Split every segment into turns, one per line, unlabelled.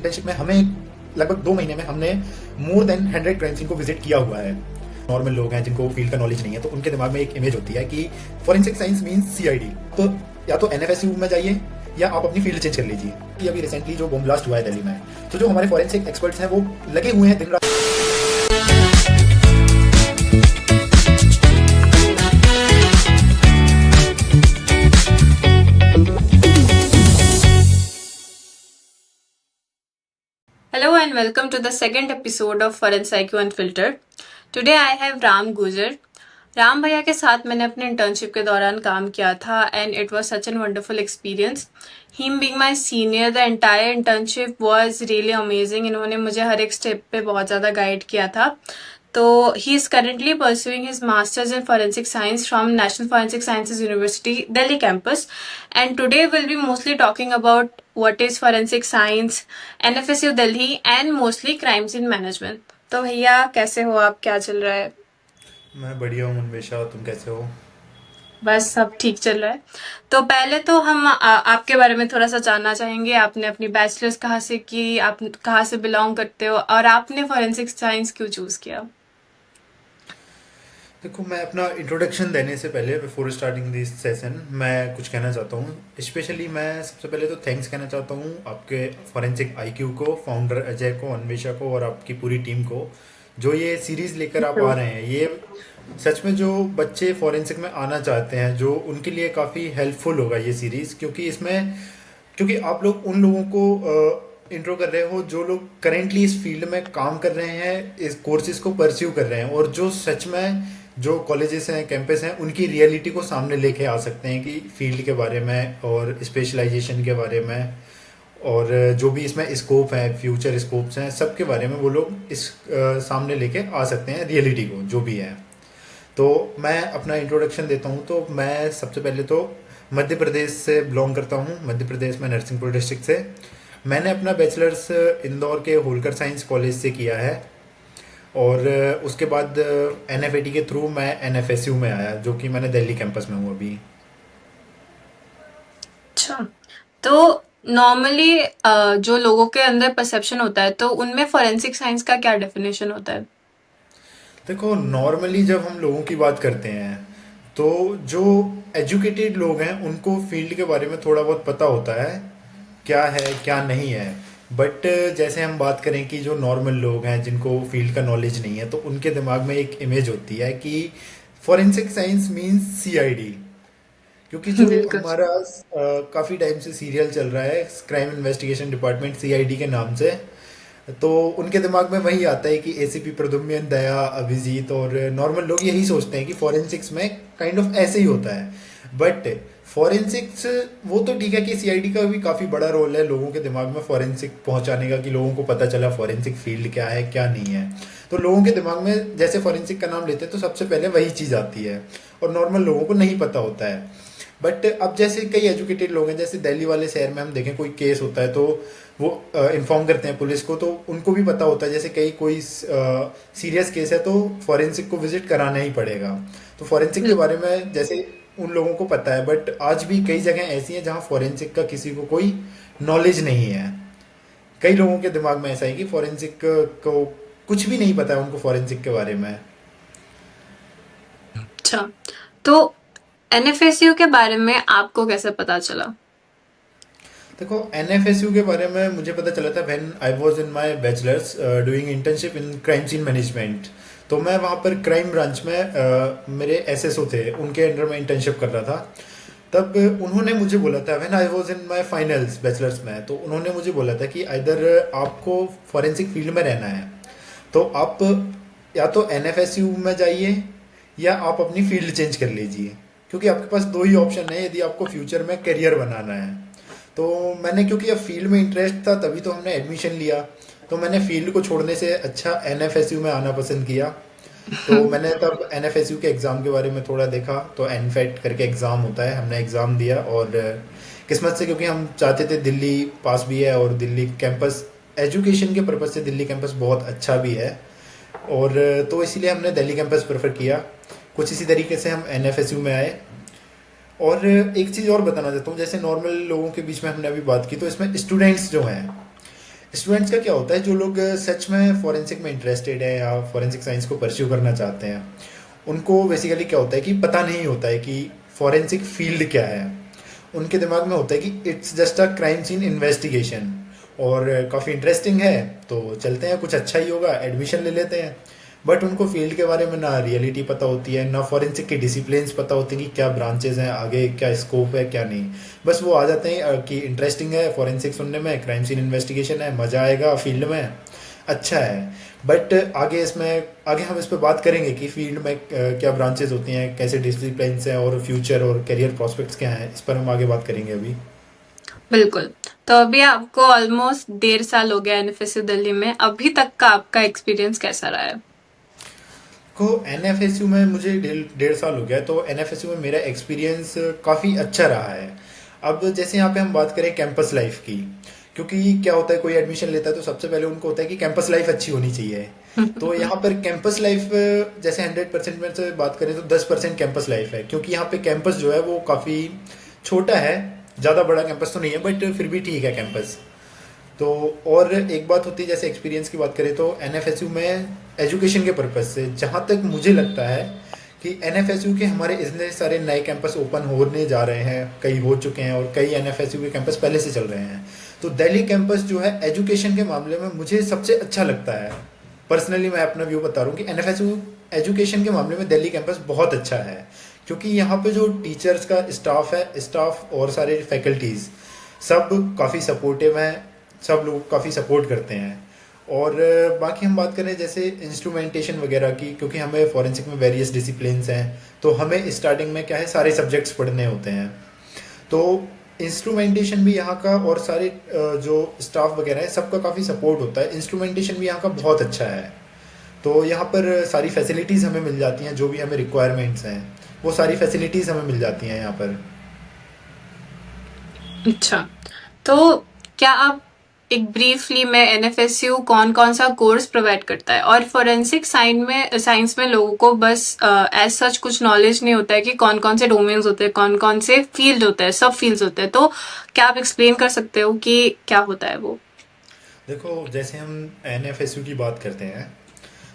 Internship में हमें लगभग 2 महीने में हमने मोर देन 100 क्राइम सीन को विजिट किया हुआ है। नॉर्मल लोग हैं जिनको फील्ड का नॉलेज नहीं है, तो उनके दिमाग में एक इमेज होती है कि फॉरेंसिक साइंस मीन्स सीआईडी। तो या तो एनएफएसयू में जाइए या आप अपनी फील्ड चेंज कर लीजिए। कि अभी रिसेंटली जो बॉम्ब ब्लास्ट हुआ है दिल्ली में, तो जो हमारे फॉरेंसिक एक्सपर्ट्स हैं वो लगे हुए हैं दिन रात।
Hello and welcome to the second episode of Forensic IQ Unfiltered. Today I have Ram Gujar. Ram भैया के साथ मैंने अपने इंटर्नशिप के दौरान काम किया था and it was such an wonderful experience. Him being my senior, the entire internship was really amazing. इन्होंने मुझे हर एक स्टेप पे बहुत ज़्यादा गाइड किया था. तो he is currently pursuing his masters in forensic science from National Forensic Sciences University Delhi campus. And today will be mostly talking about what is forensic science, NFSU Delhi and mostly crime scene management. तो भैया कैसे हो आप, क्या चल रहा है?
मैं बढ़िया हूँ अन्वेषा, तुम कैसे हो?
बस सब ठीक चल रहा है. तो पहले तो हम आपके बारे में थोड़ा सा जानना चाहेंगे. आपने अपनी बैचलर्स कहाँ से की, आप कहाँ से बिलोंग करते हो और आपने फॉरेंसिक साइंस क्यों चूज किया?
देखो, मैं अपना इंट्रोडक्शन देने से पहले बिफोर स्टार्टिंग दिस सेशन मैं कुछ कहना चाहता हूँ. स्पेशली मैं सबसे पहले तो थैंक्स कहना चाहता हूँ आपके फॉरेंसिक आईक्यू को, फाउंडर अजय को, अन्वेषा को और आपकी पूरी टीम को, जो ये सीरीज़ लेकर आप आ रहे हैं. ये सच में जो बच्चे फॉरेंसिक में आना चाहते हैं, जो उनके लिए काफ़ी हेल्पफुल होगा ये सीरीज़. क्योंकि आप लोग उन लोगों को इंट्रो कर रहे हो जो लोग करेंटली इस फील्ड में काम कर रहे हैं, इस कोर्सेज को परस्यू कर रहे हैं, और जो सच में जो कॉलेजेस हैं, कैंपस हैं, उनकी रियलिटी को सामने लेके आ सकते हैं कि फील्ड के बारे में और स्पेशलाइजेशन के बारे में और जो भी इसमें स्कोप है, फ्यूचर स्कोप्स हैं, सब के बारे में वो लोग इस सामने लेके आ सकते हैं रियलिटी को जो भी है. तो मैं अपना इंट्रोडक्शन देता हूँ. तो मैं सबसे पहले तो मध्य प्रदेश से बिलोंग करता हूँ. मध्य प्रदेश में नरसिंहपुर डिस्ट्रिक्ट से. मैंने अपना बैचलर्स इंदौर के होलकर साइंस कॉलेज से किया है और उसके बाद एनएफएटी के थ्रू मैं एनएफएसयू में आया, जो कि मैंने दिल्ली कैंपस में हूँ अभी.
अच्छा, तो नॉर्मली जो लोगों के अंदर परसेप्शन होता है तो उनमें फॉरेंसिक साइंस का क्या डेफिनेशन होता है?
देखो, नॉर्मली जब हम लोगों की बात करते हैं तो जो एजुकेटेड लोग हैं उनको फील्ड के बारे में थोड़ा बहुत पता होता है क्या है क्या नहीं है. बट जैसे हम बात करें कि जो नॉर्मल लोग हैं जिनको फील्ड का नॉलेज नहीं है, तो उनके दिमाग में एक इमेज होती है कि फॉरेंसिक साइंस मींस सीआईडी. क्योंकि जो
बिल्कुल.
हमारा काफ़ी टाइम से सीरियल चल रहा है क्राइम इन्वेस्टिगेशन डिपार्टमेंट सीआईडी के नाम से, तो उनके दिमाग में वही आता है कि एसीपी प्रद्युम्न, दया, अभिजीत और नॉर्मल लोग यही सोचते हैं कि फॉरेंसिक्स में काइंड ऑफ ऐसे ही होता है. बट फॉरेंसिक्स वो तो ठीक है कि सीआईडी का भी काफ़ी बड़ा रोल है लोगों के दिमाग में फॉरेंसिक पहुंचाने का, कि लोगों को पता चला फॉरेंसिक फील्ड क्या है क्या नहीं है. तो लोगों के दिमाग में जैसे फॉरेंसिक का नाम लेते हैं तो सबसे पहले वही चीज़ आती है और नॉर्मल लोगों को नहीं पता होता है. बट अब जैसे कई एजुकेटेड लोग हैं, जैसे दिल्ली वाले शहर में हम देखें कोई केस होता है तो वो इन्फॉर्म करते हैं पुलिस को, तो उनको भी पता होता है जैसे कोई सीरियस केस है तो फॉरेंसिक को विजिट कराना ही पड़ेगा. तो फॉरेंसिक के बारे में जैसे उन लोगों को पता है, बट आज भी कई जगह ऐसी हैं जहाँ फॉरेंसिक का किसी को कोई नॉलेज नहीं है. कई लोगों के दिमाग में ऐसा है कि फॉरेंसिक को कुछ भी नहीं पता है उनको फॉरेंसिक के बारे में.
अच्छा, तो एनएफएसयू के बारे में आपको कैसे पता चला?
देखो, एनएफएसयू के बारे में मुझे पता चला था when I was in my bachelors doing internship in crime scene management. तो मैं वहाँ पर क्राइम ब्रांच में मेरे एसएसओ थे, उनके अंडर में इंटर्नशिप कर रहा था. तब उन्होंने मुझे बोला था when I was in my finals bachelors में, तो उन्होंने मुझे बोला था कि इधर आपको फॉरेंसिक फील्ड में रहना है तो आप या तो एनएफएसयू में जाइए या आप अपनी फील्ड चेंज कर लीजिए, क्योंकि आपके पास दो ही ऑप्शन है यदि आपको फ्यूचर में करियर बनाना है. तो मैंने, क्योंकि अब फील्ड में इंटरेस्ट था तभी तो हमने एडमिशन लिया, तो मैंने फील्ड को छोड़ने से अच्छा एनएफएसयू में आना पसंद किया. तो मैंने तब एनएफएसयू के एग्ज़ाम के बारे में थोड़ा देखा. तो एनफेट करके एग्ज़ाम होता है, हमने एग्ज़ाम दिया और किस्मत से, क्योंकि हम चाहते थे दिल्ली पास भी है और दिल्ली कैंपस एजुकेशन के पर्पज़ से दिल्ली कैंपस बहुत अच्छा भी है, और तो इसीलिए हमने दिल्ली कैंपस प्रेफर किया. कुछ इसी तरीके से हम एनएफएसयू में आए. और एक चीज़ और बताना चाहता हूँ, जैसे नॉर्मल लोगों के बीच में हमने अभी बात की, तो इसमें स्टूडेंट्स जो हैं, स्टूडेंट्स का क्या होता है, जो लोग सच में फॉरेंसिक में इंटरेस्टेड है या फॉरेंसिक साइंस को परस्यू करना चाहते हैं, उनको बेसिकली क्या होता है कि पता नहीं होता है कि फॉरेंसिक फील्ड क्या है। उनके दिमाग में होता है कि it's just a crime scene investigation, और काफ़ी इंटरेस्टिंग है तो चलते हैं, कुछ अच्छा ही होगा, एडमिशन ले लेते हैं। बट उनको फील्ड के बारे में ना रियलिटी पता होती है, ना फॉरेंसिक के डिसिप्लिन्स पता होती हैं कि क्या ब्रांचेज हैं आगे, क्या स्कोप है क्या नहीं। बस वो आ जाते हैं कि इंटरेस्टिंग है फॉरेंसिक सुनने में, क्राइम सीन इन्वेस्टिगेशन है, मज़ा आएगा फील्ड में, अच्छा है। बट आगे हम इस पर बात करेंगे कि फील्ड में क्या ब्रांचेज होती हैं, कैसे डिसिप्लिन्स हैं, और फ्यूचर और करियर प्रॉस्पेक्ट्स क्या हैं, इस पर हम आगे बात करेंगे अभी।
बिल्कुल। तो अभी आपको ऑलमोस्ट 1.5 साल हो गया एनएफएसयू दिल्ली में, अभी तक का आपका एक्सपीरियंस कैसा रहा है?
को एन में मुझे 1.5 साल हो गया है, तो एन में मेरा एक्सपीरियंस काफ़ी अच्छा रहा है। अब जैसे यहाँ पे हम बात करें कैंपस लाइफ की, क्योंकि क्या होता है, कोई एडमिशन लेता है तो सबसे पहले उनको होता है कि कैंपस लाइफ अच्छी होनी चाहिए। तो यहाँ पर कैंपस लाइफ, जैसे 100% में से बात करें तो 10% कैंपस लाइफ है, क्योंकि यहाँ पे कैंपस जो है वो काफ़ी छोटा है। ज़्यादा बड़ा कैंपस तो नहीं है, बट फिर भी ठीक है कैंपस। तो और एक बात होती है, जैसे एक्सपीरियंस की बात करें तो एन में एजुकेशन के पर्पज़ से जहाँ तक मुझे लगता है कि एन के हमारे इतने सारे नए कैंपस ओपन होने जा रहे हैं, कई हो चुके हैं और कई एन के कैंपस पहले से चल रहे हैं। तो दिल्ली कैंपस जो है एजुकेशन के मामले में मुझे सबसे अच्छा लगता है। पर्सनली मैं अपना व्यू बता रहा हूँ कि एन एजुकेशन के मामले में दिल्ली कैंपस बहुत अच्छा है, क्योंकि यहाँ पे जो टीचर्स का स्टाफ है, स्टाफ और सारे फैकल्टीज़ सब काफ़ी सपोर्टिव हैं, सब लोग काफ़ी सपोर्ट करते हैं। और बाकी हम बात करें जैसे इंस्ट्रूमेंटेशन वगैरह की, क्योंकि हमें फॉरेंसिक में वेरियस डिसिप्लिन्स हैं, तो हमें स्टार्टिंग में क्या है सारे सब्जेक्ट्स पढ़ने होते हैं। तो इंस्ट्रूमेंटेशन भी यहाँ का और सारे जो स्टाफ वगैरह है सबका काफ़ी सपोर्ट होता है। इंस्ट्रूमेंटेशन भी यहाँ का बहुत अच्छा है, तो यहाँ पर सारी फैसिलिटीज़ हमें मिल जाती हैं, जो भी हमें रिक्वायरमेंट्स हैं वो सारी फैसिलिटीज़ हमें मिल जाती हैं यहाँ पर।
अच्छा, तो क्या आप एक ब्रीफली में एनएफएसयू कौन कौन सा कोर्स प्रोवाइड करता है? और फोरेंसिक साइंस में लोगों को बस एज सच कुछ नॉलेज नहीं होता है कि कौन कौन से डोमेन्स होते हैं, कौन कौन से फील्ड होते हैं, सब फील्ड्स होते हैं। तो क्या आप एक्सप्लेन कर सकते हो कि क्या होता है वो?
देखो, जैसे हम एन की बात करते हैं,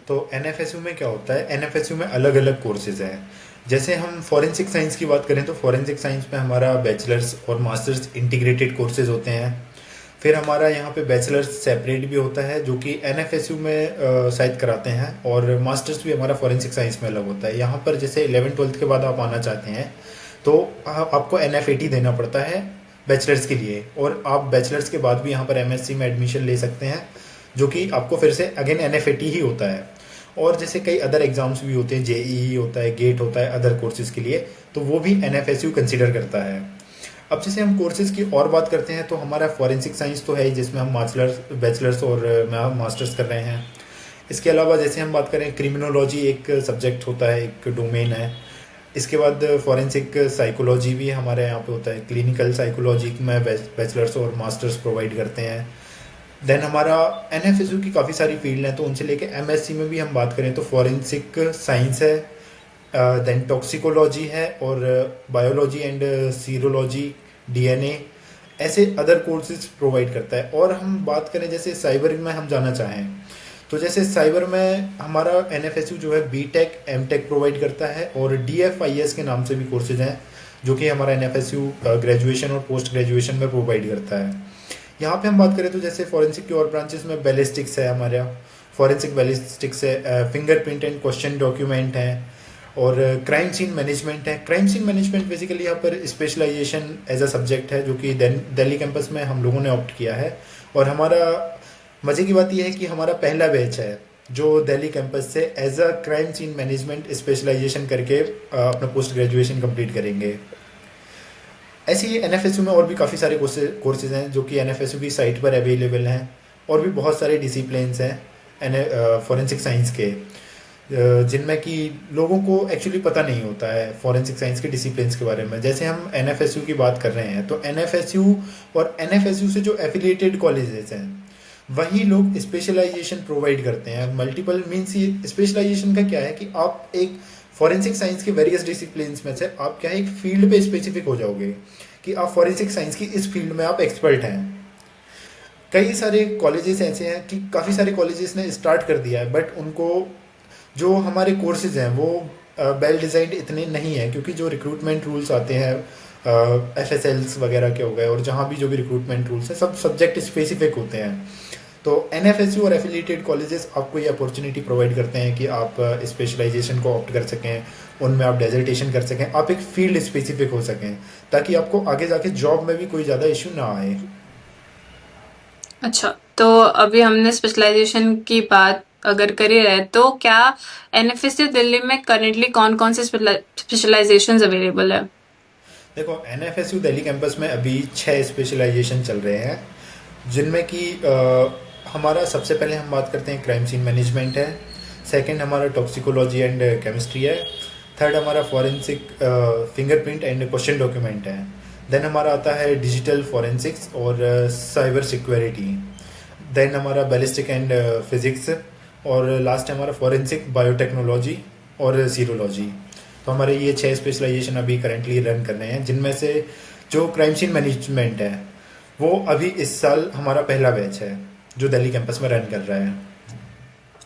तो एन में क्या होता है, एन में अलग अलग कोर्सेज हैं। जैसे हम फॉरेंसिक साइंस की बात करें तो फॉरेंसिक साइंस में हमारा बैचलर्स और मास्टर्स इंटीग्रेटेड कोर्सेज होते हैं। फिर हमारा यहाँ पे बैचलर्स सेपरेट भी होता है, जो कि एन में शायद कराते हैं, और मास्टर्स भी हमारा फॉरेंसिक साइंस में अलग होता है। यहाँ पर जैसे 11th-12th के बाद आप आना चाहते हैं तो आपको एन देना पड़ता है बैचलर्स के लिए, और आप बैचलर्स के बाद भी यहाँ पर एमएससी में एडमिशन ले सकते हैं, जो कि आपको फिर से अगेन एन ही होता है। और जैसे कई अदर एग्जाम्स भी होते हैं, जेईई होता है, गेट होता है अदर कोर्सेज के लिए, तो वो भी एन कंसिडर करता है। अब जैसे हम कोर्सेज की और बात करते हैं तो हमारा फॉरेंसिक साइंस तो है ही, जिसमें हम बैचलर्स और मास्टर्स कर रहे हैं। इसके अलावा जैसे हम बात करें, क्रिमिनोलॉजी एक सब्जेक्ट होता है, एक डोमेन है। इसके बाद फॉरेंसिक साइकोलॉजी भी हमारे यहाँ पे होता है, क्लिनिकल साइकोलॉजी में बैचलर्स और मास्टर्स प्रोवाइड करते हैं। देन हमारा एन की काफ़ी सारी फील्ड हैं, तो उनसे लेके एमएससी में भी हम बात करें तो फॉरेंसिक साइंस है, देन टॉक्सिकोलॉजी है, और बायोलॉजी एंड सीरोलॉजी, डीएनए, ऐसे अदर कोर्सेज प्रोवाइड करता है। और हम बात करें जैसे साइबर में हम जाना चाहें, तो जैसे साइबर में हमारा एन जो है बीटेक एमटेक प्रोवाइड करता है, और डीएफआईएस के नाम से भी कोर्सेज हैं, जो कि हमारा एन ग्रेजुएशन और पोस्ट ग्रेजुएशन में प्रोवाइड करता है। यहाँ पे हम बात करें तो जैसे फॉरेंसिक की और ब्रांचेस में बैलिस्टिक्स है, हमारा फॉरेंसिक बैलिस्टिक्स है, फिंगरप्रिंट एंड क्वेश्चन डॉक्यूमेंट है, और क्राइम सीन मैनेजमेंट है। क्राइम सीन मैनेजमेंट बेसिकली यहाँ पर स्पेशलाइजेशन एज अ सब्जेक्ट है, जो कि दिल्ली कैंपस में हम लोगों ने ऑप्ट किया है। और हमारा मज़े की बात यह है कि हमारा पहला बैच है जो दिल्ली कैंपस से as a crime scene management specialization करके अपना पोस्ट ग्रेजुएशन कंप्लीट करेंगे। ऐसे ही एन में और भी काफ़ी सारे कोर्सेज हैं, जो कि एन की साइट पर अवेलेबल हैं, और भी बहुत सारे डिसिप्लिन्स हैं एन फॉरेंसिक साइंस के, जिनमें कि लोगों को एक्चुअली पता नहीं होता है फॉरेंसिक साइंस के डिसिप्लिन्स के बारे में। जैसे हम एन की बात कर रहे हैं, तो एन और एन से जो एफिलिएटेड कॉलेजेस हैं, वही लोग स्पेशलाइजेशन प्रोवाइड करते हैं। मल्टीपल मीन्स ये स्पेशलाइजेशन का क्या है कि आप एक फॉरेंसिक साइंस के वेरियस डिसिप्लिन्स में से आप क्या है एक फील्ड पे स्पेसिफिक हो जाओगे कि आप फॉरेंसिक साइंस की इस फील्ड में आप एक्सपर्ट हैं। कई सारे कॉलेजेस ऐसे हैं कि काफ़ी सारे कॉलेजेस ने स्टार्ट कर दिया है, बट उनको जो हमारे कोर्सेज हैं वो वेल डिज़ाइंड इतने नहीं हैं, क्योंकि जो रिक्रूटमेंट रूल्स आते हैं FSLs वगैरह के हो गए, और जहाँ भी जो भी रिक्रूटमेंट रूल्स हैं सब सब्जेक्ट स्पेसिफिक होते हैं। तो NFSU और एफिलिएटेड कॉलेजेस आपको ये अपॉर्चुनिटी प्रोवाइड करते हैं कि आप स्पेशलाइजेशन को ऑप्ट कर सकें, उनमें आप डेजर्टेशन कर सकें, आप एक फील्ड स्पेसिफिक हो सकें, ताकि आपको आगे जाके जॉब में भी कोई ज़्यादा इशू ना आए।
अच्छा, तो अभी हमने स्पेशलाइजेशन की बात अगर करी रहे तो क्या एनएफएसयू दिल्ली में करंटली कौन कौन से स्पेशलाइजेशंस अवेलेबल है?
देखो, NFSU दिल्ली कैंपस में अभी 6 स्पेशलाइजेशन चल रहे हैं, जिनमें कि हमारा सबसे पहले हम बात करते हैं क्राइम सीन मैनेजमेंट है, सेकंड हमारा टॉक्सिकोलॉजी एंड केमिस्ट्री है, थर्ड हमारा forensic fingerprint and question document है, देन हमारा आता है डिजिटल फॉरेंसिक्स और साइबर सिक्योरिटी, देन हमारा बैलिस्टिक एंड फिजिक्स, और लास्ट है हमारा फॉरेंसिक बायोटेक्नोलॉजी और सीरोलॉजी। तो हमारे ये 6 स्पेशलाइजेशन अभी करेंटली रन कर रहे हैं, जिनमें से जो क्राइम सीन मैनेजमेंट है वो अभी इस साल हमारा पहला बैच है जो दिल्ली कैंपस में रन कर रहा है।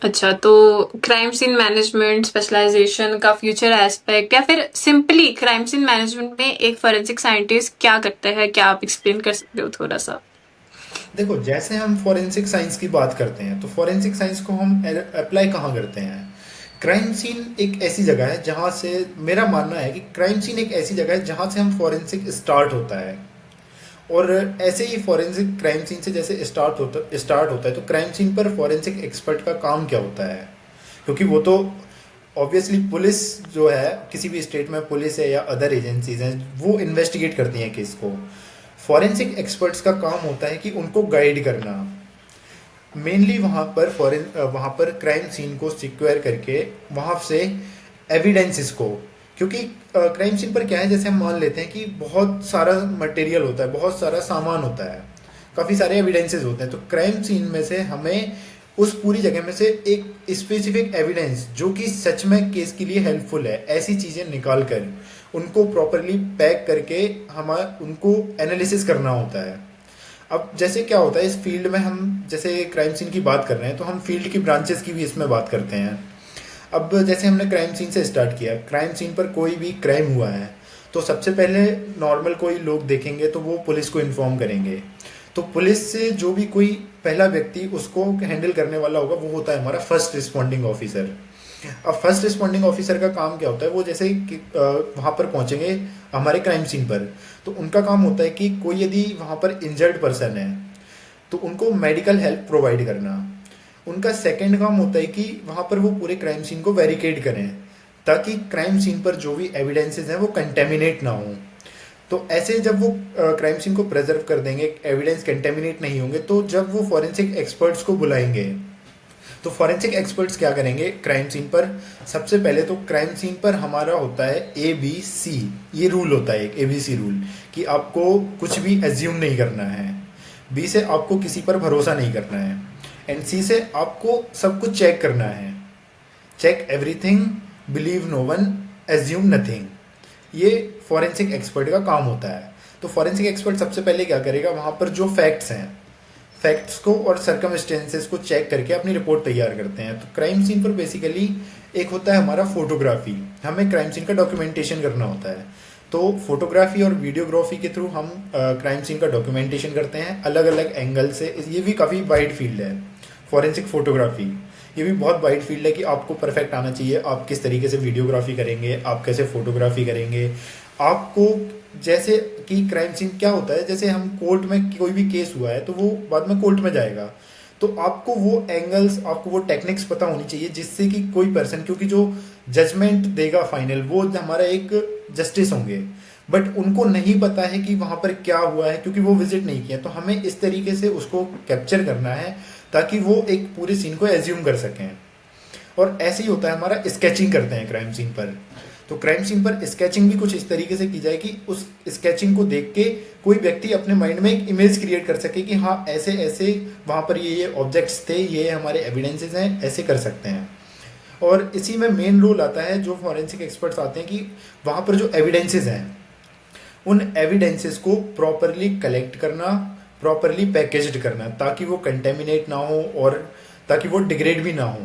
अच्छा, तो क्राइम सीन मैनेजमेंट स्पेशलाइजेशन का फ्यूचर एस्पेक्ट या फिर सिंपली क्राइम सीन मैनेजमेंट में एक फॉरेंसिक साइंटिस्ट क्या करता है, क्या आप एक्सप्लेन कर सकते हो थोड़ा सा?
देखो, जैसे हम फॉरेंसिक साइंस की बात करते हैं तो फॉरेंसिक साइंस को हम अप्लाई कहाँ करते हैं? क्राइम सीन एक ऐसी जगह है जहाँ से, मेरा मानना है कि क्राइम सीन एक ऐसी जगह है जहाँ से हम फॉरेंसिक स्टार्ट होता है। और ऐसे ही फॉरेंसिक क्राइम सीन से जैसे स्टार्ट होता है, तो क्राइम सीन पर फॉरेंसिक एक्सपर्ट का काम क्या होता है? क्योंकि वो तो ऑब्वियसली पुलिस जो है, किसी भी स्टेट में पुलिस है या अदर एजेंसीज हैं, वो इन्वेस्टिगेट करती हैं केस को। फॉरेंसिक एक्सपर्ट्स का काम होता है कि उनको गाइड करना, मेनली वहाँ पर क्राइम सीन को सिक्योर करके वहाँ से एविडेंसेस को, क्योंकि क्राइम सीन पर क्या है, जैसे हम मान लेते हैं कि बहुत सारा मटेरियल होता है, बहुत सारा सामान होता है, काफ़ी सारे एविडेंसेस होते हैं, तो क्राइम सीन में से हमें उस पूरी जगह में से एक स्पेसिफिक एविडेंस जो कि सच में केस के लिए हेल्पफुल है, ऐसी चीज़ें निकाल कर उनको प्रॉपरली पैक करके हमारा उनको एनालिसिस करना होता है। अब जैसे क्या होता है इस फील्ड में, हम जैसे क्राइम सीन की बात कर रहे हैं तो हम फील्ड की ब्रांचेस की भी इसमें बात करते हैं। अब जैसे हमने क्राइम सीन से स्टार्ट किया, क्राइम सीन पर कोई भी क्राइम हुआ है तो सबसे पहले नॉर्मल कोई लोग देखेंगे तो वो पुलिस को इन्फॉर्म करेंगे। तो पुलिस से जो भी कोई पहला व्यक्ति उसको हैंडल करने वाला होगा वो होता है हमारा फर्स्ट रिस्पॉन्डिंग ऑफिसर। अब फर्स्ट रिस्पॉन्डिंग ऑफिसर का काम क्या होता है? वो जैसे कि वहाँ पर पहुँचेंगे हमारे क्राइम सीन पर, तो उनका काम होता है कि कोई यदि वहाँ पर इंजर्ड पर्सन है तो उनको मेडिकल हेल्प प्रोवाइड करना। उनका सेकंड काम होता है कि वहाँ पर वो पूरे क्राइम सीन को वेरिकेड करें, ताकि क्राइम सीन पर जो भी एविडेंसेस हैं वो कंटेमिनेट ना हो। तो ऐसे जब वो क्राइम सीन को प्रिजर्व कर देंगे, एविडेंस कंटेमिनेट नहीं होंगे, तो जब वो फॉरेंसिक एक्सपर्ट्स को बुलाएंगे तो फॉरेंसिक एक्सपर्ट्स क्या करेंगे क्राइम सीन पर? सबसे पहले तो क्राइम सीन पर हमारा होता है ABC, ये रूल होता है एक ABC रूल, कि आपको कुछ भी एज्यूम नहीं करना है, B से आपको किसी पर भरोसा नहीं करना है, एंड C से आपको सब कुछ चेक करना है। Check everything, believe no one, assume nothing. ये फॉरेंसिक एक्सपर्ट का काम होता है। तो फॉरेंसिक एक्सपर्ट सबसे पहले क्या करेगा, वहाँ पर जो फैक्ट्स हैं, फैक्ट्स को और सर्कमस्टेंसेस को चेक करके अपनी रिपोर्ट तैयार करते हैं। तो क्राइम सीन पर बेसिकली एक होता है हमारा फोटोग्राफी, हमें क्राइम सीन का डॉक्यूमेंटेशन करना होता है। तो फोटोग्राफी और वीडियोग्राफी के थ्रू हम क्राइम सीन का डॉक्यूमेंटेशन करते हैं अलग अलग एंगल से। ये भी काफ़ी वाइड फील्ड है फॉरेंसिक फोटोग्राफी, ये भी बहुत वाइड फील्ड है कि आपको परफेक्ट आना चाहिए, आप किस तरीके से वीडियोग्राफी करेंगे, आप कैसे फोटोग्राफी करेंगे। आपको जैसे कि क्राइम सीन क्या होता है, जैसे हम कोर्ट में कोई भी केस हुआ है तो वो बाद में कोर्ट में जाएगा, तो आपको वो एंगल्स, आपको वो टेक्निक्स पता होनी चाहिए, जिससे कि कोई पर्सन, क्योंकि जो जजमेंट देगा फाइनल वो हमारा एक जस्टिस होंगे, बट उनको नहीं पता है कि वहाँ पर क्या हुआ है क्योंकि वो विजिट नहीं किया। तो हमें इस तरीके से उसको कैप्चर करना है ताकि वो एक पूरे सीन को एज्यूम कर सकें। और ऐसे ही होता है हमारा स्केचिंग करते हैं क्राइम सीन पर। तो क्राइम सीन पर स्केचिंग भी कुछ इस तरीके से की जाए कि उस स्केचिंग को देख के कोई व्यक्ति अपने माइंड में एक इमेज क्रिएट कर सके कि हाँ ऐसे ऐसे वहाँ पर ये ऑब्जेक्ट्स थे, ये हमारे एविडेंसेस हैं, ऐसे कर सकते हैं। और इसी में मेन रोल आता है जो फॉरेंसिक एक्सपर्ट्स आते हैं कि वहाँ पर जो एविडेंसेस हैं उन एविडेंसेस को प्रॉपरली कलेक्ट करना, प्रॉपरली पैकेज्ड करना ताकि वो कंटेमिनेट ना हो और ताकि वो डिग्रेड भी ना हो,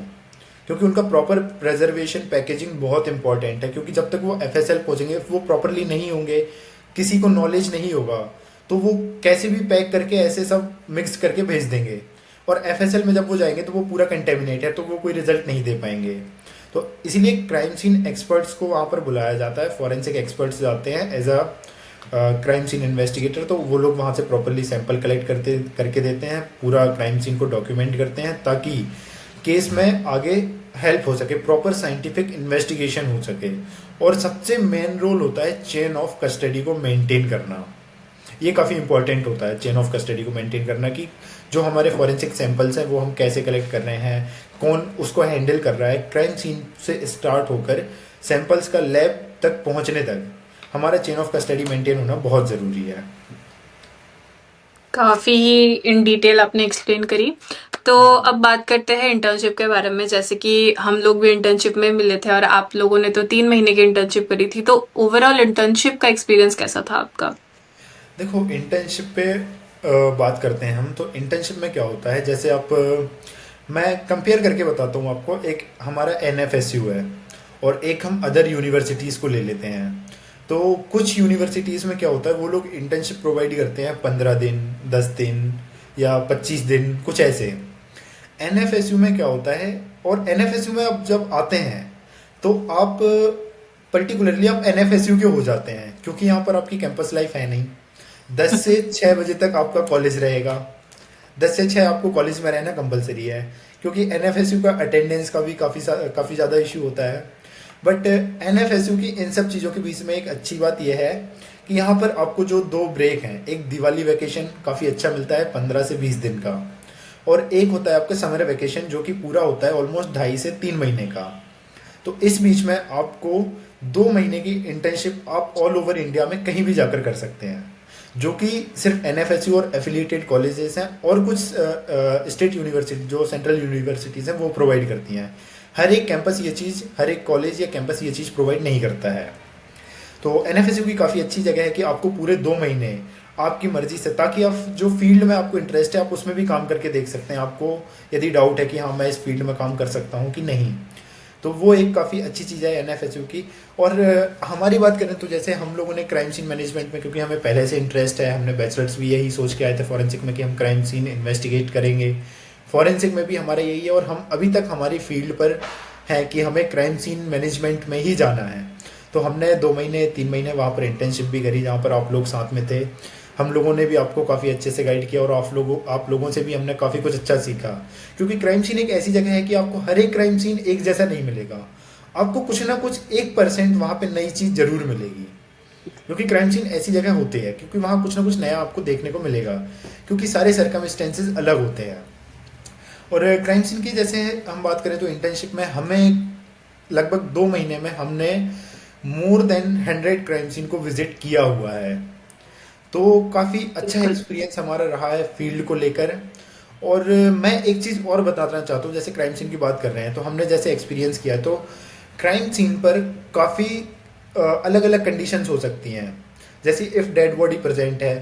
क्योंकि उनका प्रॉपर प्रेजर्वेशन पैकेजिंग बहुत इंपॉर्टेंट है। क्योंकि जब तक वो एफएसएल पहुंचेंगे वो प्रॉपरली नहीं होंगे, किसी को नॉलेज नहीं होगा, तो वो कैसे भी पैक करके ऐसे सब मिक्स करके भेज देंगे, और एफएसएल में जब वो जाएंगे तो वो पूरा कंटेमिनेट है, तो वो कोई रिजल्ट नहीं दे पाएंगे। तो इसीलिए क्राइम सीन एक्सपर्ट्स को वहाँ पर बुलाया जाता है, फॉरेंसिक एक्सपर्ट्स जाते हैं as a crime scene investigator. तो वो लोग वहाँ से प्रॉपरली सैंपल कलेक्ट करके देते हैं, पूरा क्राइम सीन को डॉक्यूमेंट करते हैं ताकि केस में आगे हेल्प हो सके, प्रॉपर साइंटिफिक इन्वेस्टिगेशन हो सके। और सबसे मेन रोल होता है चेन ऑफ कस्टडी को मेंटेन करना। ये काफ़ी इंपॉर्टेंट होता है चेन ऑफ कस्टडी को मेंटेन करना, कि जो हमारे फॉरेंसिक सैंपल्स हैं वो हम कैसे कलेक्ट कर रहे हैं, कौन उसको हैंडल कर रहा है। क्राइम सीन से स्टार्ट होकर सैंपल्स का लैब तक पहुंचने तक हमारा चेन ऑफ कस्टडी मेंटेन होना बहुत ज़रूरी है।
काफ़ी ही इन डिटेल आपने एक्सप्लेन करी। तो अब बात करते हैं इंटर्नशिप के बारे में। जैसे कि हम लोग भी इंटर्नशिप में मिले थे और आप लोगों ने तो 3 महीने की इंटर्नशिप करी थी, तो ओवरऑल इंटर्नशिप का एक्सपीरियंस कैसा था आपका?
देखो, इंटर्नशिप पे बात करते हैं हम, तो इंटर्नशिप में क्या होता है, जैसे आप मैं कंपेयर करके बताता हूँ आपको। एक हमारा एनएफएसयू है और एक हम अदर यूनिवर्सिटीज़ को ले लेते हैं। तो कुछ यूनिवर्सिटीज़ में क्या होता है, वो लोग इंटर्नशिप प्रोवाइड करते हैं 15 दिन, 10 दिन या 25 दिन, कुछ ऐसे। एनएफएसयू में क्या होता है, और एनएफएसयू में आप जब आते हैं तो आप पर्टिकुलरली आप एनएफएसयू के हो जाते हैं, क्योंकि यहाँ पर आपकी कैंपस लाइफ है नहीं। 10 से 6 बजे तक आपका कॉलेज रहेगा, 10 से 6 आपको कॉलेज में रहना कंपलसरी है, क्योंकि एनएफएसयू का अटेंडेंस का भी काफ़ी ज़्यादा इशू होता है। बट एनएफएसयू की इन सब चीज़ों के बीच में एक अच्छी बात यह है कि यहाँ पर आपको जो 2 ब्रेक हैं, एक दिवाली वैकेशन काफ़ी अच्छा मिलता है 15 से 20 दिन का, और एक होता है आपका समर वैकेशन जो कि पूरा होता है ऑलमोस्ट 2.5 से 3 महीने का। तो इस बीच में आपको 2 महीने की इंटर्नशिप आप ऑल ओवर इंडिया में कहीं भी जाकर कर सकते हैं, जो कि सिर्फ एनएफएसयू और एफिलिएटेड कॉलेजेस हैं और कुछ स्टेट यूनिवर्सिटी जो सेंट्रल यूनिवर्सिटीज़ हैं वो प्रोवाइड करती हैं। हर एक कैंपस ये चीज़, हर एक कॉलेज या कैंपस ये चीज़ प्रोवाइड नहीं करता है। तो एनएफएसयू की काफ़ी अच्छी जगह है कि आपको पूरे 2 महीने आपकी मर्जी से, ताकि आप जो फील्ड में आपको इंटरेस्ट है आप उसमें भी काम करके देख सकते हैं। आपको यदि डाउट है कि हाँ मैं इस फील्ड में काम कर सकता हूँ कि नहीं, तो वो एक काफ़ी अच्छी चीज़ है एनएफएसयू की। और हमारी बात करें तो जैसे हम लोगों ने क्राइम सीन मैनेजमेंट में, क्योंकि हमें पहले से इंटरेस्ट है, हमने बैचलर्स भी यही सोच के आए थे फॉरेंसिक में कि हम क्राइम सीन इन्वेस्टिगेट करेंगे। फॉरेंसिक में भी हमारा यही है, और हम अभी तक हमारी फील्ड पर है कि हमें क्राइम सीन मैनेजमेंट में ही जाना है। तो हमने 2 महीने 3 महीने वहाँ पर इंटर्नशिप भी करी, जहाँ पर आप लोग साथ में थे। हम लोगों ने भी आपको काफ़ी अच्छे से गाइड किया, और आप लोगों से भी हमने काफ़ी कुछ अच्छा सीखा। क्योंकि क्राइम सीन एक ऐसी जगह है कि आपको हर एक क्राइम सीन एक जैसा नहीं मिलेगा, आपको कुछ ना कुछ 1% वहाँ पे नई चीज़ जरूर मिलेगी। क्योंकि क्राइम सीन ऐसी जगह होते हैं क्योंकि वहाँ कुछ ना कुछ नया आपको देखने को मिलेगा, क्योंकि सारे सर्कमस्टेंसेस अलग होते हैं। और क्राइम सीन की जैसे हम बात करें तो इंटर्नशिप में हमें लगभग 2 महीने में हमने मोर देन 100 क्राइम सीन को विजिट किया हुआ है। तो काफ़ी अच्छा
बिल्कुल।
एक्सपीरियंस हमारा रहा है फील्ड को लेकर। और मैं एक चीज़ और बताना चाहता हूँ, जैसे क्राइम सीन की बात कर रहे हैं तो हमने जैसे एक्सपीरियंस किया, तो क्राइम सीन पर काफ़ी अलग अलग कंडीशंस हो सकती हैं। जैसे इफ़ डेड बॉडी प्रेजेंट है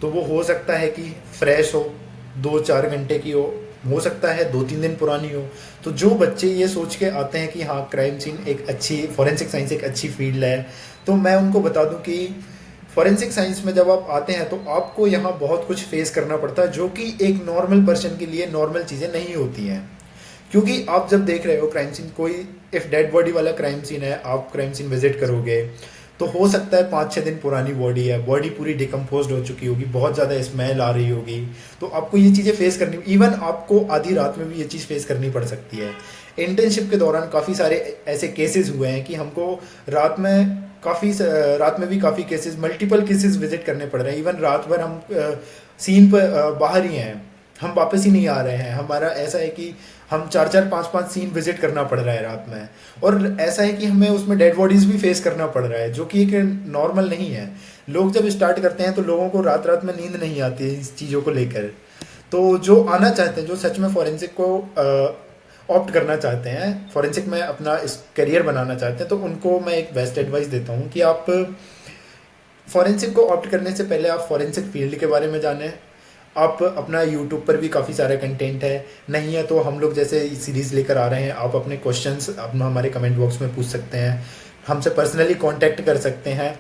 तो वो हो सकता है कि फ्रेश हो, 2-4 घंटे की हो सकता है 2-3 दिन पुरानी हो। तो जो बच्चे ये सोच के आते हैं कि हाँ क्राइम सीन एक अच्छी, फॉरेंसिक साइंस एक अच्छी फील्ड है, तो मैं उनको बता दूं कि फॉरेंसिक साइंस में जब आप आते हैं तो आपको यहाँ बहुत कुछ फेस करना पड़ता है, जो कि एक नॉर्मल पर्सन के लिए नॉर्मल चीज़ें नहीं होती हैं। क्योंकि आप जब देख रहे हो क्राइम सीन, कोई इफ़ डेड बॉडी वाला क्राइम सीन है, आप क्राइम सीन विजिट करोगे तो हो सकता है 5-6 दिन पुरानी बॉडी है, बॉडी पूरी डिकम्पोज हो चुकी होगी, बहुत ज़्यादा स्मेल आ रही होगी, तो आपको ये चीज़ें फेस करनी, इवन आपको आधी रात में भी ये चीज़ फेस करनी पड़ सकती है। इंटर्नशिप के दौरान काफ़ी सारे ऐसे केसेस हुए हैं कि हमको रात में भी काफ़ी केसेस, मल्टीपल केसेस विजिट करने पड़ रहे हैं। इवन रात भर हम सीन पर बाहर ही हैं, हम वापस ही नहीं आ रहे हैं। हमारा ऐसा है कि हम 4-4 5-5 सीन विजिट करना पड़ रहा है रात में, और ऐसा है कि हमें उसमें डेड बॉडीज भी फेस करना पड़ रहा है, जो कि एक नॉर्मल नहीं है। लोग जब स्टार्ट करते हैं तो लोगों को रात रात में नींद नहीं आती है इस चीज़ों को लेकर। तो जो आना चाहते हैं, जो सच में फॉरेंसिक को ऑप्ट करना चाहते हैं, फॉरेंसिक में अपना इस करियर बनाना चाहते हैं, तो उनको मैं एक बेस्ट एडवाइस देता हूँ कि आप फॉरेंसिक को ऑप्ट करने से पहले आप फॉरेंसिक फील्ड के बारे में जानें, आप अपना यूट्यूब पर भी काफ़ी सारा कंटेंट है, नहीं है तो हम लोग जैसे सीरीज़ लेकर आ रहे हैं, आप अपने क्वेश्चंस अपना हमारे कमेंट बॉक्स में पूछ सकते हैं, हमसे पर्सनली कांटेक्ट कर सकते हैं।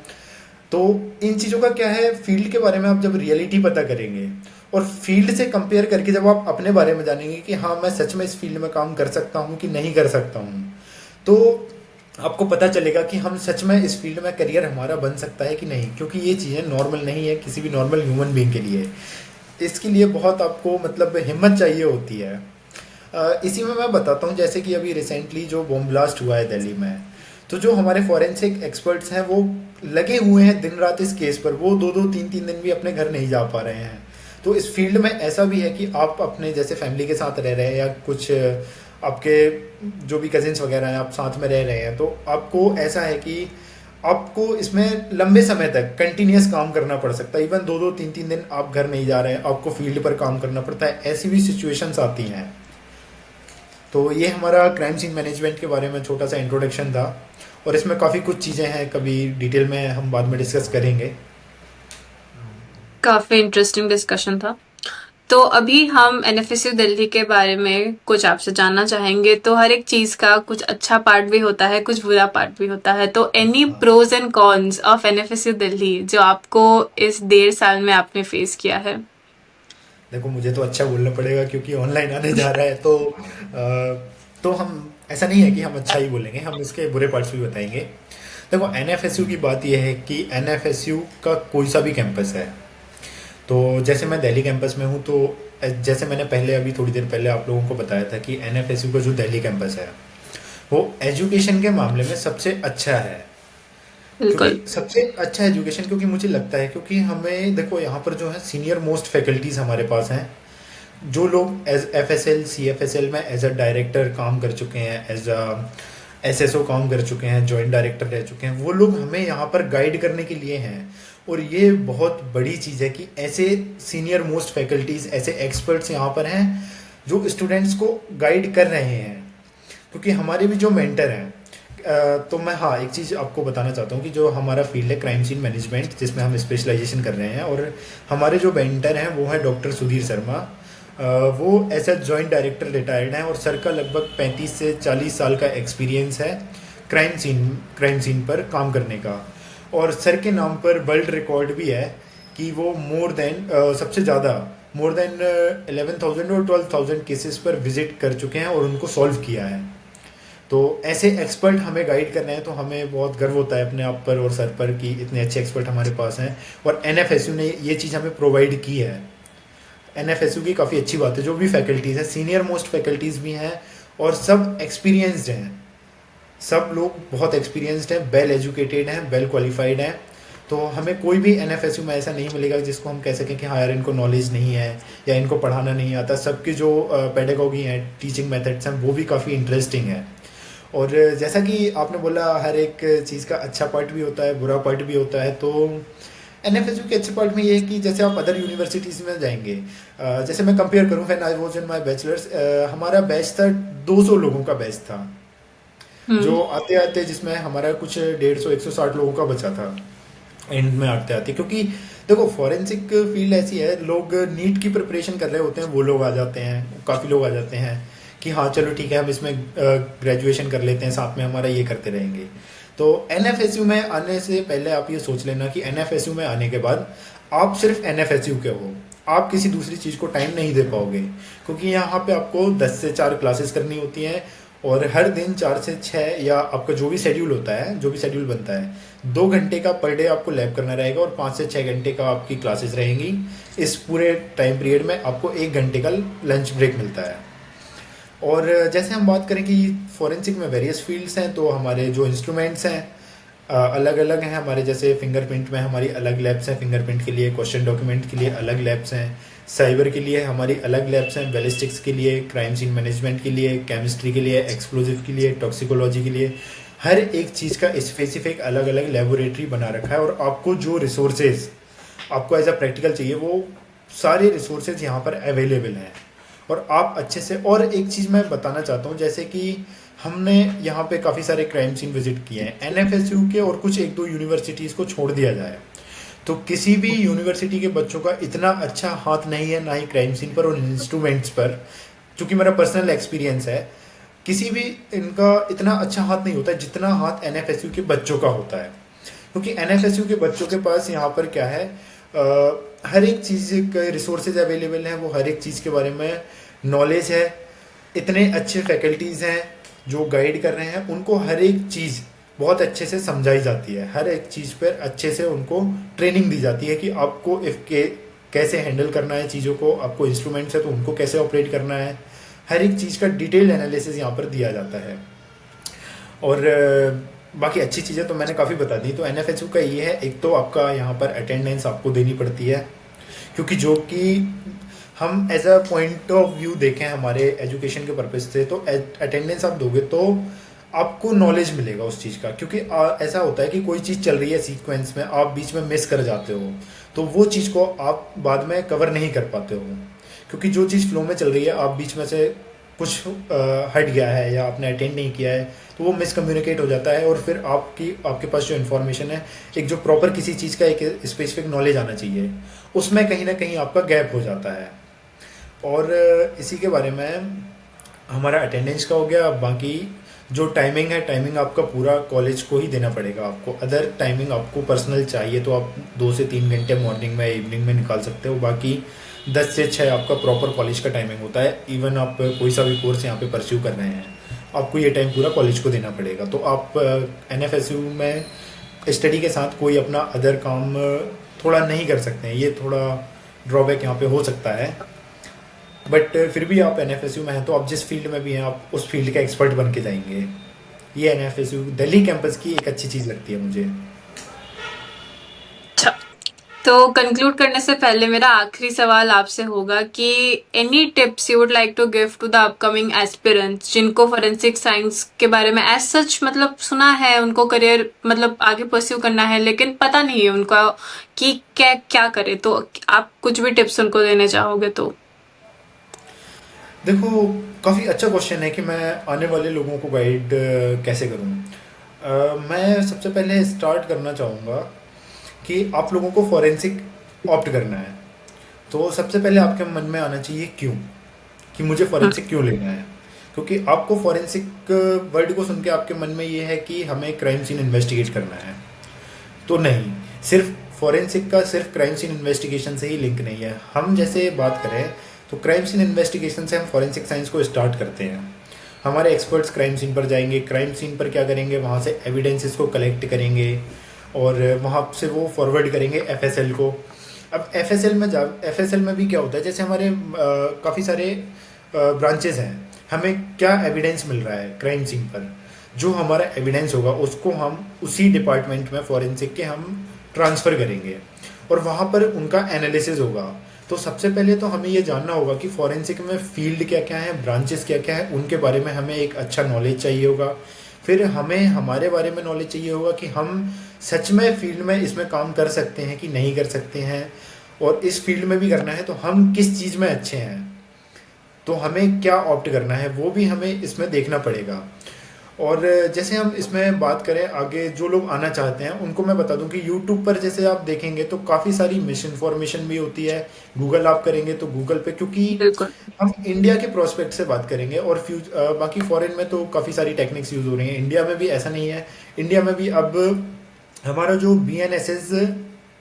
तो इन चीज़ों का क्या है, फील्ड के बारे में आप जब रियलिटी पता करेंगे और फील्ड से कंपेयर करके जब आप अपने बारे में जानेंगे कि हाँ मैं सच में इस फील्ड में काम कर सकता हूँ कि नहीं कर सकता हूँ, तो आपको पता चलेगा कि हम सच में इस फील्ड में करियर हमारा बन सकता है कि नहीं, क्योंकि ये चीज़ें नॉर्मल नहीं है किसी भी नॉर्मल ह्यूमन बीइंग के लिए। इसके लिए बहुत आपको मतलब हिम्मत चाहिए होती है। इसी में मैं बताता हूँ, जैसे कि अभी रिसेंटली जो बॉम्ब ब्लास्ट हुआ है दिल्ली में, तो जो हमारे फॉरेंसिक एक्सपर्ट्स हैं वो लगे हुए हैं दिन रात इस केस पर, वो दो दो तीन तीन दिन भी अपने घर नहीं जा पा रहे हैं। तो इस फील्ड में ऐसा भी है कि आप अपने जैसे फैमिली के साथ रह रहे हैं या कुछ आपके जो भी कजिन्स वगैरह हैं आप साथ में रह रहे हैं, तो आपको ऐसा है कि आपको इसमें लंबे समय तक कंटिन्यूस काम करना पड़ सकता है। इवन दो दो तीन तीन दिन आप घर नहीं जा रहे हैं, आपको फील्ड पर काम करना पड़ता है, ऐसी भी सिचुएशंस आती हैं। तो ये हमारा क्राइम सीन मैनेजमेंट के बारे में छोटा सा इंट्रोडक्शन था, और इसमें काफ़ी कुछ चीज़ें हैं, कभी डिटेल में हम बाद में डिस्कस करेंगे।
काफी इंटरेस्टिंग डिस्कशन था। तो अभी हम एनएफएसयू दिल्ली के बारे में कुछ आपसे जानना चाहेंगे। तो हर एक चीज का कुछ अच्छा पार्ट भी होता है, कुछ बुरा पार्ट भी होता है। तो any pros and cons of NFSU Delhi जो आपको इस 1.5 साल में आपने फेस किया है।
देखो मुझे तो अच्छा बोलना पड़ेगा क्योंकि ऑनलाइन आने जा रहा है, तो हम ऐसा नहीं है कि हम अच्छा ही बोलेंगे, हम इसके बुरे पार्ट्स भी बताएंगे। देखो एनएफएसयू की बात यह है कि एनएफएसयू का कोई सा भी कैंपस है, तो जैसे मैं दिल्ली कैंपस में हूँ, तो जैसे मैंने पहले अभी थोड़ी देर पहले आप लोगों को बताया था कि एनएफएसयू का जो दिल्ली कैंपस है वो एजुकेशन के मामले में सबसे अच्छा है। क्योंकि
बिल्कुल।
सबसे अच्छा एजुकेशन, क्योंकि मुझे लगता है क्योंकि हमें देखो यहाँ पर जो है सीनियर मोस्ट फैकल्टीज़ हमारे पास हैं, जो लोग एज FSL CFSL में एज अ डायरेक्टर काम कर चुके हैं, एज अ SSO काम कर चुके हैं, जॉइंट डायरेक्टर रह चुके हैं, वो लोग हमें यहाँ पर गाइड करने के लिए हैं। और ये बहुत बड़ी चीज़ है कि ऐसे सीनियर मोस्ट फैकल्टीज़, ऐसे एक्सपर्ट्स यहाँ पर हैं जो स्टूडेंट्स को गाइड कर रहे हैं। क्योंकि हमारे भी जो मेंटर हैं, तो मैं हाँ एक चीज़ आपको बताना चाहता हूँ कि जो हमारा फील्ड है क्राइम सीन मैनेजमेंट, जिसमें हम स्पेशलाइजेशन कर रहे हैं, और हमारे जो मेंटर हैं वो है डॉक्टर सुधीर शर्मा। वो as a joint director retired हैं, और सर का लगभग 35 से 40 साल का एक्सपीरियंस है क्राइम सीन पर काम करने का। और सर के नाम पर वर्ल्ड रिकॉर्ड भी है कि वो सबसे ज़्यादा मोर देन 11,000 और 12,000 केसेस पर विजिट कर चुके हैं और उनको सॉल्व किया है। तो ऐसे एक्सपर्ट हमें गाइड करने हैं, तो हमें बहुत गर्व होता है अपने आप पर और सर पर कि इतने अच्छे एक्सपर्ट हमारे पास हैं, और एनएफएसयू ने ये चीज़ हमें प्रोवाइड की है। एनएफएसयू की काफ़ी अच्छी बात है, जो भी फैकल्टीज़ हैं सीनियर मोस्ट फैकल्टीज़ भी हैं, और सब एक्सपीरियंसड हैं, सब लोग बहुत एक्सपीरियंसड हैं, वेल एजुकेटेड हैं, वेल क्वालिफाइड हैं। तो हमें कोई भी एनएफएसयू में ऐसा नहीं मिलेगा जिसको हम कह सकें कि हाँ यार इनको नॉलेज नहीं है या इनको पढ़ाना नहीं आता। सबकी जो पेडागोगी हैं, टीचिंग मेथड्स हैं, वो भी काफ़ी इंटरेस्टिंग है। और जैसा कि आपने बोला हर एक चीज़ का अच्छा पार्ट भी होता है, बुरा पार्ट भी होता है। तो एनएफएसयू के अच्छे पार्ट में ये है कि जैसे आप अदर यूनिवर्सिटीज़ में जाएंगे, जैसे मैं कंपेयर करूँ, when I was in my bachelors, हमारा बैच था 200 लोगों का बैच था, जो आते आते जिसमें हमारा कुछ 150-160 लोगों का बचा था एंड में आते आते। क्योंकि देखो फॉरेंसिक फील्ड ऐसी है, लोग नीट की प्रिपरेशन कर रहे होते हैं, वो लोग आ जाते हैं, काफ़ी लोग आ जाते हैं कि हाँ चलो ठीक है हम इसमें ग्रेजुएशन कर लेते हैं, साथ में हमारा ये करते रहेंगे। तो एनएफएसयू में आने से पहले आप ये सोच लेना कि एनएफएसयू में आने के बाद आप सिर्फ एनएफएसयू के हो, आप किसी दूसरी चीज़ को टाइम नहीं दे पाओगे। क्योंकि यहाँ पे आपको 10 से 4 क्लासेस करनी होती हैं, और हर दिन 4 से 6 या आपका जो भी शेड्यूल होता है, जो भी शेड्यूल बनता है, 2 घंटे का पर डे आपको लैब करना रहेगा, और 5 से 6 घंटे का आपकी क्लासेस रहेंगी। इस पूरे टाइम पीरियड में आपको 1 घंटे का लंच ब्रेक मिलता है। और जैसे हम बात करें कि फॉरेंसिक में वेरियस फील्ड्स हैं, तो हमारे जो इंस्ट्रूमेंट्स हैं अलग अलग हैं। हमारे जैसे फिंगरप्रिंट में हमारी अलग लैब्स हैं, फिंगरप्रिंट के लिए, क्वेश्चन डॉक्यूमेंट के लिए अलग लैब्स हैं, साइबर के लिए हमारी अलग लैब्स हैं, बैलिस्टिक्स के लिए, क्राइम सीन मैनेजमेंट के लिए, केमिस्ट्री के लिए, एक्सप्लोजिव के लिए, टॉक्सिकोलॉजी के लिए, हर एक चीज़ का स्पेसिफिक अलग अलग लेबोरेटरी बना रखा है। और आपको जो रिसोर्सेज आपको एज अ प्रैक्टिकल चाहिए, वो सारे रिसोर्सेज यहाँ पर अवेलेबल हैं। और आप अच्छे से, और एक चीज़ मैं बताना चाहता हूँ, जैसे कि हमने यहाँ पे काफ़ी सारे क्राइम सीन विजिट किए हैं एनएफएसयू के, और कुछ 1-2 यूनिवर्सिटीज़ को छोड़ दिया जाए तो किसी भी यूनिवर्सिटी के बच्चों का इतना अच्छा हाथ नहीं है, ना ही क्राइम सीन पर और इंस्ट्रूमेंट्स पर, क्योंकि मेरा पर्सनल एक्सपीरियंस है, किसी भी इनका इतना अच्छा हाथ नहीं होता जितना हाथ एनएफएसयू के बच्चों का होता है। क्योंकि एनएफएसयू के बच्चों के पास यहाँ पर क्या है, हर एक चीज़ के रिसोर्सेज अवेलेबल हैं, वो हर एक चीज़ के बारे में नॉलेज है, इतने अच्छे फैकल्टीज़ हैं जो गाइड कर रहे हैं, उनको हर एक चीज़ बहुत अच्छे से समझाई जाती है, हर एक चीज़ पर अच्छे से उनको ट्रेनिंग दी जाती है कि आपको इफ के कैसे हैंडल करना है चीज़ों को, आपको इंस्ट्रूमेंट्स है तो उनको कैसे ऑपरेट करना है, हर एक चीज़ का डिटेल्ड एनालिसिस यहाँ पर दिया जाता है। और बाकी अच्छी चीज़ें तो मैंने काफ़ी बता दी। तो एनएफएसयू का ये है, एक तो आपका यहाँ पर अटेंडेंस आपको देनी पड़ती है, क्योंकि जो कि हम as a point of view देखें हमारे एजुकेशन के पर्पज से, तो अटेंडेंस आप दोगे तो आपको नॉलेज मिलेगा उस चीज़ का। क्योंकि ऐसा होता है कि कोई चीज़ चल रही है सीक्वेंस में, आप बीच में मिस कर जाते हो, तो वो चीज़ को आप बाद में कवर नहीं कर पाते हो, क्योंकि जो चीज़ फ्लो में चल रही है, आप बीच में से कुछ हट गया है या आपने अटेंड नहीं किया है, तो वो मिसकम्युनिकेट हो जाता है, और फिर आपके पास जो इन्फॉर्मेशन है, एक जो प्रॉपर किसी चीज़ का एक स्पेसिफिक नॉलेज आना चाहिए, उसमें कहीं ना कहीं आपका गैप हो जाता है। और इसी के बारे में हमारा अटेंडेंस का हो गया। बाकी जो टाइमिंग है, टाइमिंग आपका पूरा कॉलेज को ही देना पड़ेगा आपको। अदर टाइमिंग आपको पर्सनल चाहिए तो आप 2 से 3 घंटे मॉर्निंग में इवनिंग में निकाल सकते हो। बाकी 10 से 6 आपका प्रॉपर कॉलेज का टाइमिंग होता है। इवन आप कोई सा भी कोर्स यहाँ पे परस्यू कर रहे हैं, आपको ये टाइम पूरा कॉलेज को देना पड़ेगा। तो आप एनएफएसयू में स्टडी के साथ कोई अपना अदर काम थोड़ा नहीं कर सकते हैं, ये थोड़ा ड्रॉबैक यहाँ पे हो सकता है। बट फिर भी आप एनएफएसयू में हैं तो आप जिस फील्ड में भी हैं, आप उस फील्ड का एक्सपर्ट बन के जाएंगे। ये एनएफएसयू दिल्ली कैंपस की एक अच्छी चीज़ लगती है मुझे।
अच्छा, तो कंक्लूड करने से पहले मेरा आखिरी सवाल आपसे होगा कि any tips you would like to give to the upcoming aspirants जिनको फोरेंसिक साइंस के बारे में एज सच मतलब सुना है, उनको करियर मतलब आगे परस्यू करना है, लेकिन पता नहीं है उनका कि क्या क्या करे, तो आप कुछ भी टिप्स उनको देने चाहोगे तो?
देखो, काफ़ी अच्छा क्वेश्चन है कि मैं आने वाले लोगों को गाइड कैसे करूं। मैं सबसे पहले स्टार्ट करना चाहूँगा कि आप लोगों को फॉरेंसिक ऑप्ट करना है, तो सबसे पहले आपके मन में आना चाहिए क्यों, कि मुझे फॉरेंसिक क्यों लेना है। क्योंकि आपको फॉरेंसिक वर्ड को सुन के आपके मन में ये है कि हमें क्राइम सीन इन्वेस्टिगेट करना है, तो नहीं, सिर्फ फॉरेंसिक का सिर्फ क्राइम सीन इन्वेस्टिगेशन से ही लिंक नहीं है। हम जैसे बात करें तो क्राइम सीन इन्वेस्टिगेशन से हम फॉरेंसिक साइंस को स्टार्ट करते हैं। हमारे एक्सपर्ट्स क्राइम सीन पर जाएंगे, क्राइम सीन पर क्या करेंगे, वहाँ से एविडेंसेस को कलेक्ट करेंगे और वहाँ से वो फॉरवर्ड करेंगे एफएसएल को। अब एफएसएल में भी क्या होता है, जैसे हमारे काफ़ी सारे ब्रांचेस हैं, हमें क्या एविडेंस मिल रहा है क्राइम सीन पर, जो हमारा एविडेंस होगा उसको हम उसी डिपार्टमेंट में फॉरेंसिक के हम ट्रांसफ़र करेंगे और वहाँ पर उनका एनालिसिस होगा। तो सबसे पहले तो हमें ये जानना होगा कि फॉरेंसिक में फील्ड क्या क्या है, ब्रांचेस क्या क्या है, उनके बारे में हमें एक अच्छा नॉलेज चाहिए होगा। फिर हमें हमारे बारे में नॉलेज चाहिए होगा कि हम सच में फील्ड में इसमें काम कर सकते हैं कि नहीं कर सकते हैं, और इस फील्ड में भी करना है तो हम किस चीज़ में अच्छे हैं, तो हमें क्या ऑप्ट करना है वो भी हमें इसमें देखना पड़ेगा। और जैसे हम इसमें बात करें आगे, जो लोग आना चाहते हैं उनको मैं बता दूं कि यूट्यूब पर जैसे आप देखेंगे तो काफ़ी सारी मिस इन्फॉर्मेशन भी होती है। गूगल आप करेंगे तो गूगल पे, क्योंकि
बिल्कुल।
हम इंडिया के प्रोस्पेक्ट से बात करेंगे और बाकी फॉरेन में तो काफ़ी सारी टेक्निक्स यूज़ हो रही हैं, इंडिया में भी ऐसा नहीं है। इंडिया में भी अब हमारा जो BNSS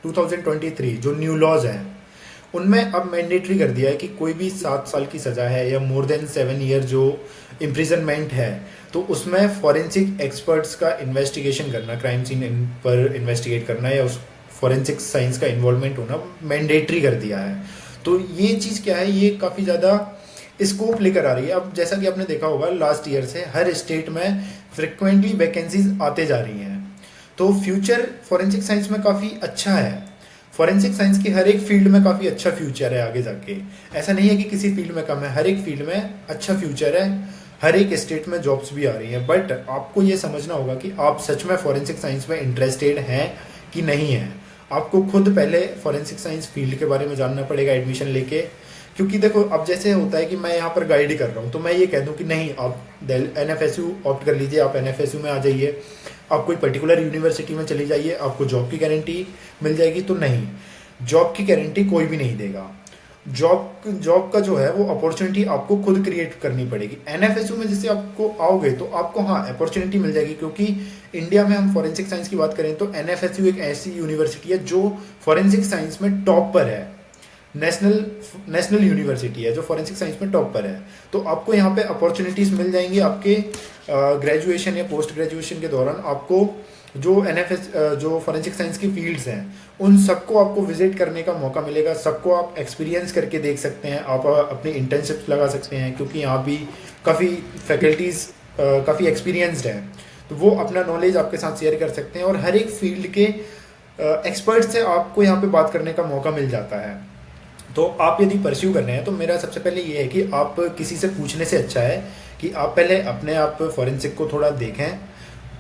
2023 जो न्यू लॉज हैं, उनमें अब मैंडेटरी कर दिया है कि कोई भी 7 साल की सज़ा है या मोर देन 7 ईयर जो इम्प्रिजनमेंट है, तो उसमें फॉरेंसिक एक्सपर्ट्स का इन्वेस्टिगेशन करना, क्राइम सीन पर इन्वेस्टिगेट करना या उस फॉरेंसिक साइंस का इन्वॉल्वमेंट होना मैंडेटरी कर दिया है। तो ये चीज़ क्या है, ये काफ़ी ज़्यादा स्कोप लेकर आ रही है। अब जैसा कि आपने देखा होगा लास्ट ईयर से हर स्टेट में फ्रिक्वेंटली वैकेंसीज आते जा रही हैं, तो फ्यूचर फॉरेंसिक साइंस में काफ़ी अच्छा है। फॉरेंसिक साइंस की हर एक फील्ड में काफ़ी अच्छा फ्यूचर है आगे जाके। ऐसा नहीं है कि किसी फील्ड में कम है, हर एक फील्ड में अच्छा फ्यूचर है, हर एक स्टेट में जॉब्स भी आ रही हैं। बट आपको ये समझना होगा कि आप सच में फॉरेंसिक साइंस में इंटरेस्टेड हैं कि नहीं हैं। आपको खुद पहले फॉरेंसिक साइंस फील्ड के बारे में जानना पड़ेगा एडमिशन लेके। क्योंकि देखो, अब जैसे होता है कि मैं यहाँ पर गाइड कर रहा हूँ तो मैं ये कह दूँ कि नहीं, आप NFSU ऑप्ट कर लीजिए, आप NFSU में आ जाइए। आप कोई पर्टिकुलर यूनिवर्सिटी में चले जाइए, आपको जॉब की गारंटी मिल जाएगी, तो नहीं, जॉब की गारंटी कोई भी नहीं देगा। जॉब का जो है वो अपॉर्चुनिटी आपको खुद क्रिएट करनी पड़ेगी। एनएफएसयू में जैसे आपको आओगे तो आपको हाँ अपॉर्चुनिटी मिल जाएगी, क्योंकि इंडिया में हम फॉरेंसिक साइंस की बात करें तो एनएफएसयू एक ऐसी यूनिवर्सिटी है जो फॉरेंसिक साइंस में टॉप पर है, नेशनल यूनिवर्सिटी है जो फॉरेंसिक साइंस में टॉप पर है। तो आपको यहाँ पे अपॉर्चुनिटीज मिल जाएंगी आपके ग्रेजुएशन या पोस्ट ग्रेजुएशन के दौरान। आपको जो एनएफएस जो फॉरेंसिक साइंस की फील्ड्स हैं उन सबको आपको विजिट करने का मौका मिलेगा, सबको आप एक्सपीरियंस करके देख सकते हैं, आप अपनी इंटर्नशिप्स लगा सकते हैं, क्योंकि यहाँ भी काफ़ी फैकल्टीज़ काफ़ी एक्सपीरियंसड हैं, तो वो अपना नॉलेज आपके साथ शेयर कर सकते हैं और हर एक फील्ड के एक्सपर्ट से आपको यहाँ पे बात करने का मौका मिल जाता है। तो आप यदि परस्यू कर रहे हैं तो मेरा सबसे पहले ये है कि आप किसी से पूछने से अच्छा है कि आप पहले अपने आप फॉरेंसिक को थोड़ा देखें,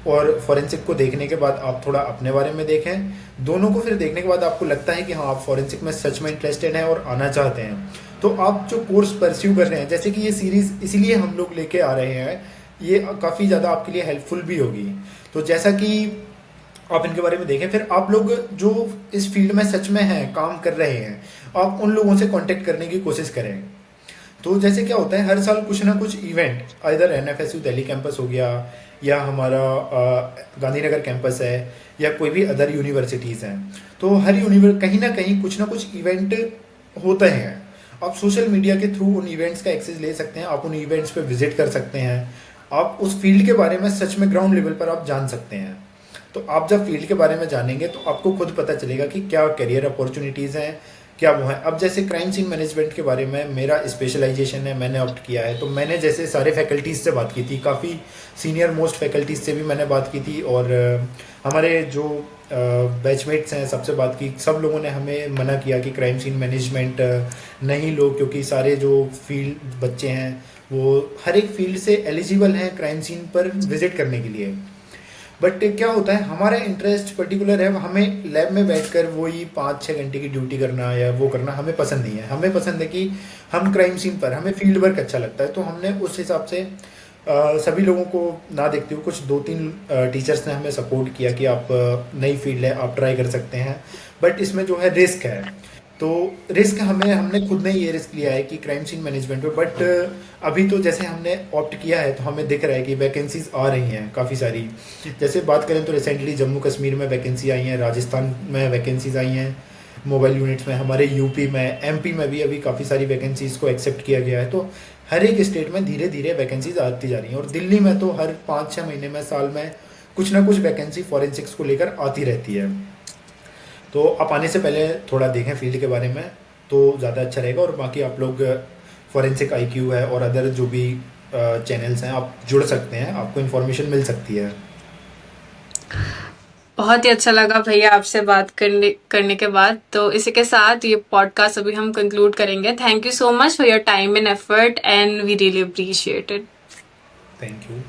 और फॉरेंसिक को देखने के बाद आप थोड़ा अपने बारे में देखें। दोनों को फिर देखने के बाद आपको लगता है कि हाँ आप फॉरेंसिक में सच में इंटरेस्टेड हैं और आना चाहते हैं, तो आप जो कोर्स परस्यू कर रहे हैं, जैसे कि ये सीरीज़ इसीलिए हम लोग लेके आ रहे हैं, ये काफ़ी ज़्यादा आपके लिए हेल्पफुल भी होगी। तो जैसा कि आप इनके बारे में देखें, फिर आप लोग जो इस फील्ड में सच में हैं, काम कर रहे हैं, आप उन लोगों से कांटेक्ट करने की कोशिश करें। तो जैसे क्या होता है, हर साल कुछ ना कुछ इवेंट, इधर एनएफएसयू दिल्ली कैंपस हो गया या हमारा गांधीनगर कैंपस है या कोई भी अदर यूनिवर्सिटीज़ हैं, तो हर कहीं ना कहीं कुछ ना कुछ इवेंट होते हैं। आप सोशल मीडिया के थ्रू उन इवेंट्स का एक्सेस ले सकते हैं, आप उन इवेंट्स पे विजिट कर सकते हैं, आप उस फील्ड के बारे में सच में ग्राउंड लेवल पर आप जान सकते हैं। तो आप जब फील्ड के बारे में जानेंगे तो आपको खुद पता चलेगा कि क्या करियर अपॉर्चुनिटीज़ हैं, क्या वो है। अब जैसे क्राइम सीन मैनेजमेंट के बारे में मेरा स्पेशलाइजेशन है, मैंने ऑप्ट किया है, तो मैंने जैसे सारे फैकल्टीज़ से बात की थी, काफ़ी सीनियर मोस्ट फैकल्टीज़ से भी मैंने बात की थी, और हमारे जो बैचमेट्स हैं सबसे बात की। सब लोगों ने हमें मना किया कि क्राइम सीन मैनेजमेंट नहीं लो, क्योंकि सारे जो फील्ड बच्चे हैं वो हर एक फील्ड से एलिजिबल हैं क्राइम सीन पर विजिट करने के लिए। बट क्या होता है, हमारा इंटरेस्ट पर्टिकुलर है, हमें लैब में बैठकर वही 5-6 घंटे की ड्यूटी करना या वो करना हमें पसंद नहीं है। हमें पसंद है कि हम क्राइम सीन पर, हमें फील्ड वर्क अच्छा लगता है। तो हमने उस हिसाब से सभी लोगों को ना देखते हुए कुछ 2-3 टीचर्स ने हमें सपोर्ट किया कि आप नई फील्ड है, आप ट्राई कर सकते हैं, बट इसमें जो है रिस्क है। तो रिस्क हमने खुद ने ये रिस्क लिया है कि क्राइम सीन मैनेजमेंट में। बट अभी तो जैसे हमने ऑप्ट किया है तो हमें दिख रहा है कि वैकेंसीज आ रही हैं काफ़ी सारी। जैसे बात करें तो रिसेंटली जम्मू कश्मीर में वैकेंसी आई हैं, राजस्थान में वैकेंसीज आई हैं मोबाइल यूनिट्स में, हमारे यूपी में, एमपी में भी अभी काफ़ी सारी वैकेंसीज को एक्सेप्ट किया गया है। तो हर एक स्टेट में धीरे धीरे वैकेंसीज आती जा रही हैं, और दिल्ली में तो हर 5-6 महीने में, साल में कुछ ना कुछ वैकेंसी फॉरेंसिक्स को लेकर आती रहती है। तो आप आने से पहले थोड़ा देखें फील्ड के बारे में तो ज़्यादा अच्छा रहेगा। और बाकी आप लोग फॉरेंसिक आईक्यू है और अदर जो भी चैनल्स हैं आप जुड़ सकते हैं, आपको इन्फॉर्मेशन मिल सकती है।
बहुत ही अच्छा लगा भैया आपसे बात करने के बाद। तो इसी के साथ ये पॉडकास्ट अभी हम कंक्लूड करेंगे। Thank you so much for your time and effort and we really appreciate it.
Thank you.